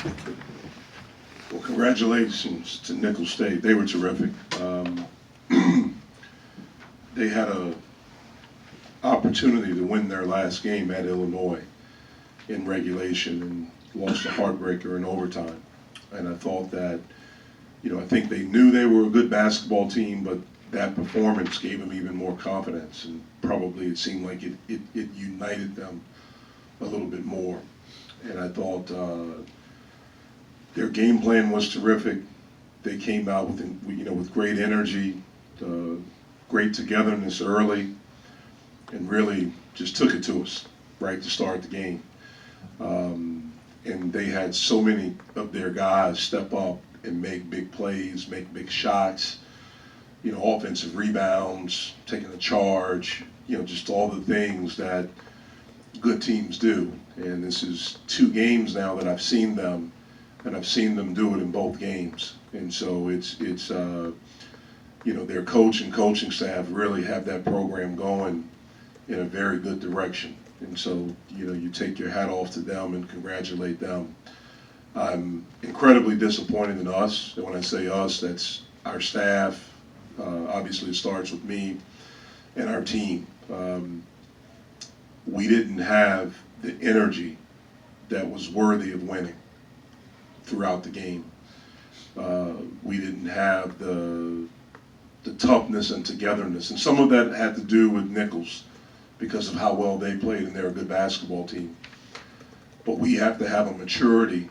Well, congratulations to Nicholls State. They were terrific. They had a opportunity to win their last game at Illinois in regulation and lost a heartbreaker in overtime. And I thought that, I think they knew they were a good basketball team, but that performance gave them even more confidence, and probably it seemed like it united them a little bit more. And I thought their game plan was terrific. They came out with great energy, great togetherness early, and really just took it to us right to start the game. And they had so many of their guys step up and make big plays, make big shots, offensive rebounds, taking a charge, just all the things that good teams do. And this is 2 games now that I've seen them, and I've seen them do it in both games. And so it's their coach and coaching staff really have that program going in a very good direction. And so, you take your hat off to them and congratulate them. I'm incredibly disappointed in us. And when I say us, that's our staff. Obviously, it starts with me and our team. We didn't have the energy that was worthy of winning throughout the game. We didn't have the toughness and togetherness. And some of that had to do with Nicholls because of how well they played, and they're a good basketball team. But we have to have a maturity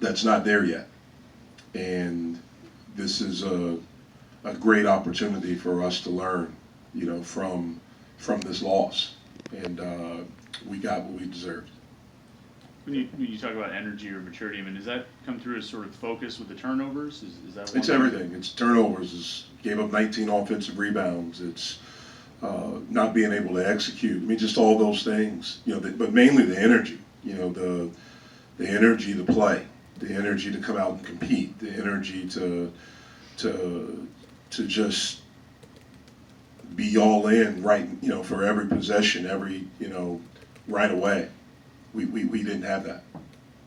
that's not there yet. And this is a great opportunity for us to learn, from this loss. And we got what we deserved. When you talk about energy or maturity, does that come through as sort of focus with the turnovers? Is that one? It's everything. It's turnovers. It's gave up 19 offensive rebounds. It's not being able to execute. Just all those things. But mainly the energy. The energy to play, the energy to come out and compete, the energy to just be all in right. For every possession, every right away. We didn't have that.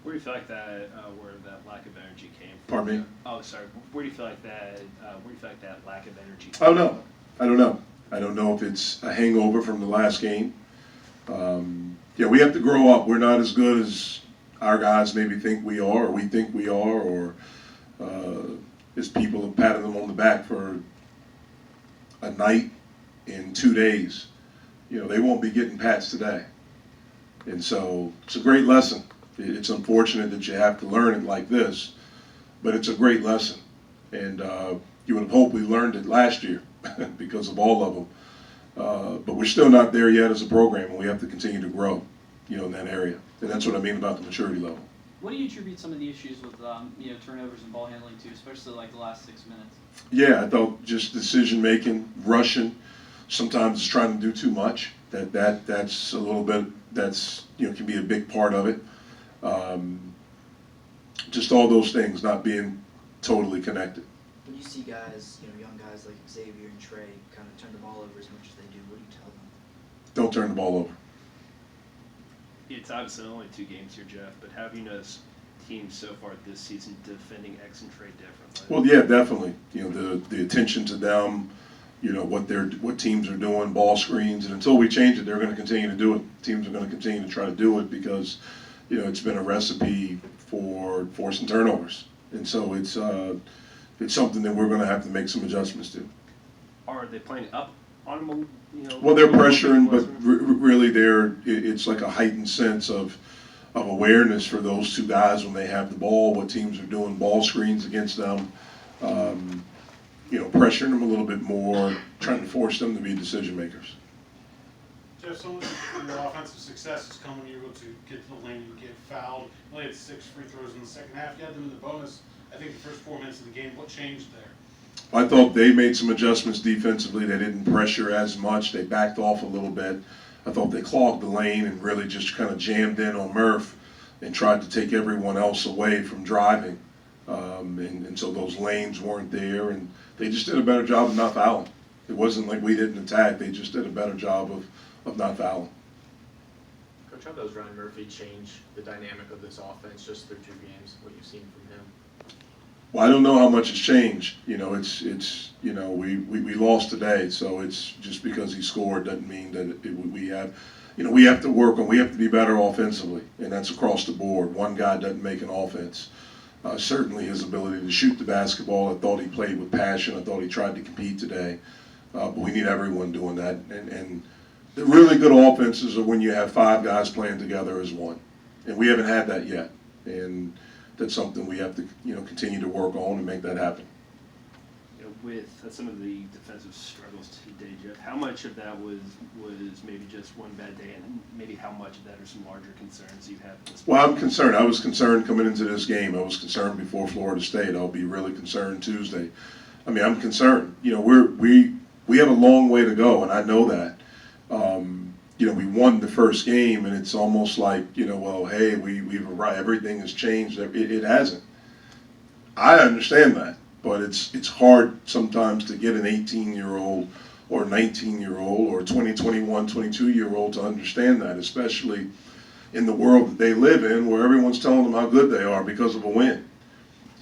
Where do you feel like that, where that lack of energy came from? Pardon me? Oh, sorry. Where do you feel like that? Where do you feel like that lack of energy? Oh no, I don't know. I don't know if it's a hangover from the last game. We have to grow up. We're not as good as our guys maybe think we are, or we think we are, or as people have patted them on the back for a night in 2 days. They won't be getting pats today. And so it's a great lesson. It's unfortunate that you have to learn it like this, but it's a great lesson. And you would have hoped we learned it last year because of all of them. But we're still not there yet as a program, and we have to continue to grow, in that area. And that's what I mean about the maturity level. What do you attribute some of the issues with, turnovers and ball handling to, especially like the last 6 minutes? Yeah, I thought just decision making, rushing, sometimes it's trying to do too much. That's a little bit. That's can be a big part of it. Just all those things not being totally connected. When you see guys, young guys like Xavier and Trey kind of turn the ball over as much as they do, what do you tell them? Don't turn the ball over. It's obviously only 2 games here, Jeff, but have you noticed teams so far this season defending X and Trey differently? Well, yeah, definitely. The attention to them. What teams are doing, ball screens, and until we change it, they're going to continue to do it. Teams are going to continue to try to do it because, it's been a recipe for forcing turnovers, and so it's something that we're going to have to make some adjustments to. Are they playing up on them? Well, they're pressuring, but really, it's like a heightened sense of awareness for those 2 guys when they have the ball. What teams are doing ball screens against them. Pressuring them a little bit more, trying to force them to be decision makers. Jeff, some of your offensive success has come when you're able to get to the lane and get fouled. You only had 6 free throws in the second half. You had them in the bonus, I think, the first 4 minutes of the game. What changed there? I thought they made some adjustments defensively. They didn't pressure as much. They backed off a little bit. I thought they clogged the lane and really just kind of jammed in on Murph and tried to take everyone else away from driving. And so those lanes weren't there, and they just did a better job of not fouling. It wasn't like we didn't attack. They just did a better job of not fouling. Coach, how does Ryan Murphy change the dynamic of this offense just through 2 games, what you've seen from him? Well, I don't know how much has changed. You know, it's you know, we lost today, so it's just because he scored doesn't mean that we have, you know, we have to work on, we have to be better offensively, and that's across the board. One guy doesn't make an offense. Certainly his ability to shoot the basketball, I thought he played with passion. I thought he tried to compete today. But we need everyone doing that. And the really good offenses are when you have 5 guys playing together as one. And we haven't had that yet. And that's something we have to, you know, continue to work on and make that happen. You know, with some of the defensive struggles today, Jeff, how much of that was maybe just one bad day, and maybe how much of that are some larger concerns you have? Well, I'm concerned. I was concerned coming into this game. I was concerned before Florida State. I'll be really concerned Tuesday. I mean, I'm concerned. You know, we have a long way to go, and I know that. You know, we won the first game, and it's almost like, you know, well, hey, we've arrived. Everything has changed. It hasn't. I understand that, but it's hard sometimes to get an 18-year-old or 19-year-old or 20, 21, 22-year-old to understand that, especially in the world that they live in, where everyone's telling them how good they are because of a win.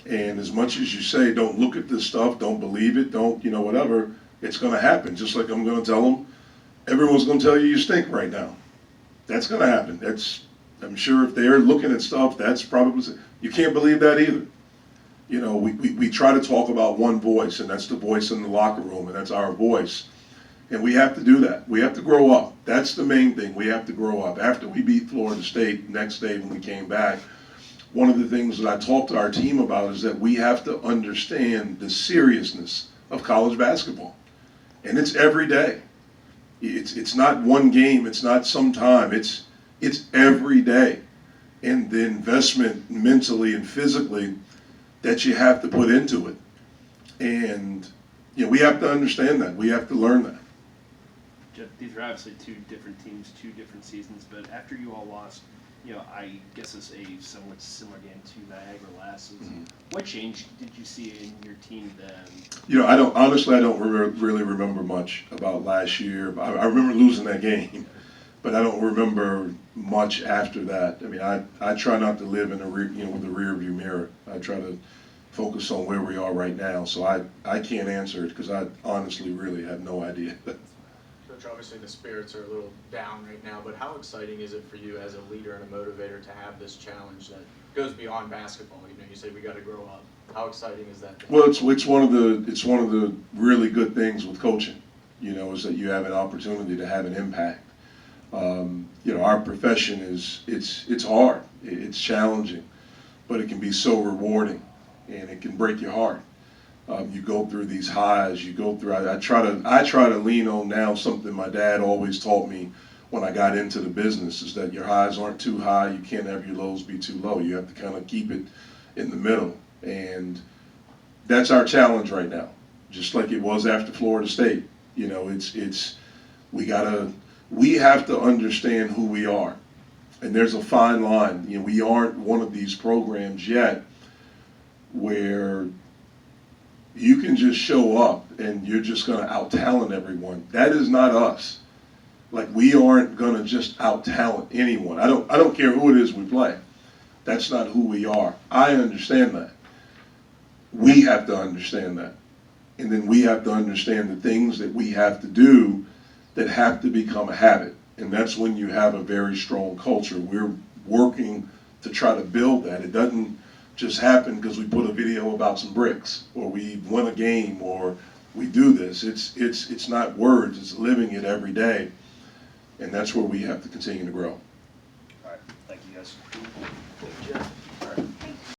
And as much as you say, don't look at this stuff, don't believe it, don't, you know, whatever, it's going to happen. Just like I'm going to tell them, everyone's going to tell you stink right now. That's going to happen. I'm sure if they're looking at stuff, that's probably, you can't believe that either. You know, we try to talk about one voice, and that's the voice in the locker room, and that's our voice. And we have to do that. We have to grow up. That's the main thing. We have to grow up. After we beat Florida State, next day when we came back, one of the things that I talked to our team about is that we have to understand the seriousness of college basketball. And it's every day. It's not one game. It's not some time. It's every day. And the investment mentally and physically that you have to put into it. And, you know, we have to understand that. We have to learn that. Jeff, these are obviously 2 different teams, 2 different seasons, but after you all lost, you know, I guess it's a somewhat similar game to Niagara last season. What change did you see in your team then? You know, I don't really remember much about last year. I remember losing that game, but I don't remember much after that. I mean, I try not to live in with the rear view mirror. I try to focus on where we are right now. So I can't answer it because I honestly really have no idea. Coach, obviously the spirits are a little down right now, but how exciting is it for you as a leader and a motivator to have this challenge that goes beyond basketball? You know, you say we got to grow up. How exciting is that? Well, it's one of the really good things with coaching. You know, is that you have an opportunity to have an impact. You know, our profession it's hard, it's challenging, but it can be so rewarding, and it can break your heart. You go through these highs. You go through. I try to lean on now something my dad always taught me when I got into the business is that your highs aren't too high. You can't have your lows be too low. You have to kind of keep it in the middle, and that's our challenge right now. Just like it was after Florida State. You know, we have to understand who we are, and there's a fine line. You know, we aren't one of these programs yet where you can just show up and you're just going to out-talent everyone. That is not us. Like, we aren't going to just out-talent anyone. I don't care who it is we play. That's not who we are. I understand that. We have to understand that. And then we have to understand the things that we have to do that have to become a habit. And that's when you have a very strong culture. We're working to try to build that. It doesn't just happen because we put a video about some bricks or we win a game or we do this. It's not words, it's living it every day. And that's where we have to continue to grow. All right, thank you guys. Jeff,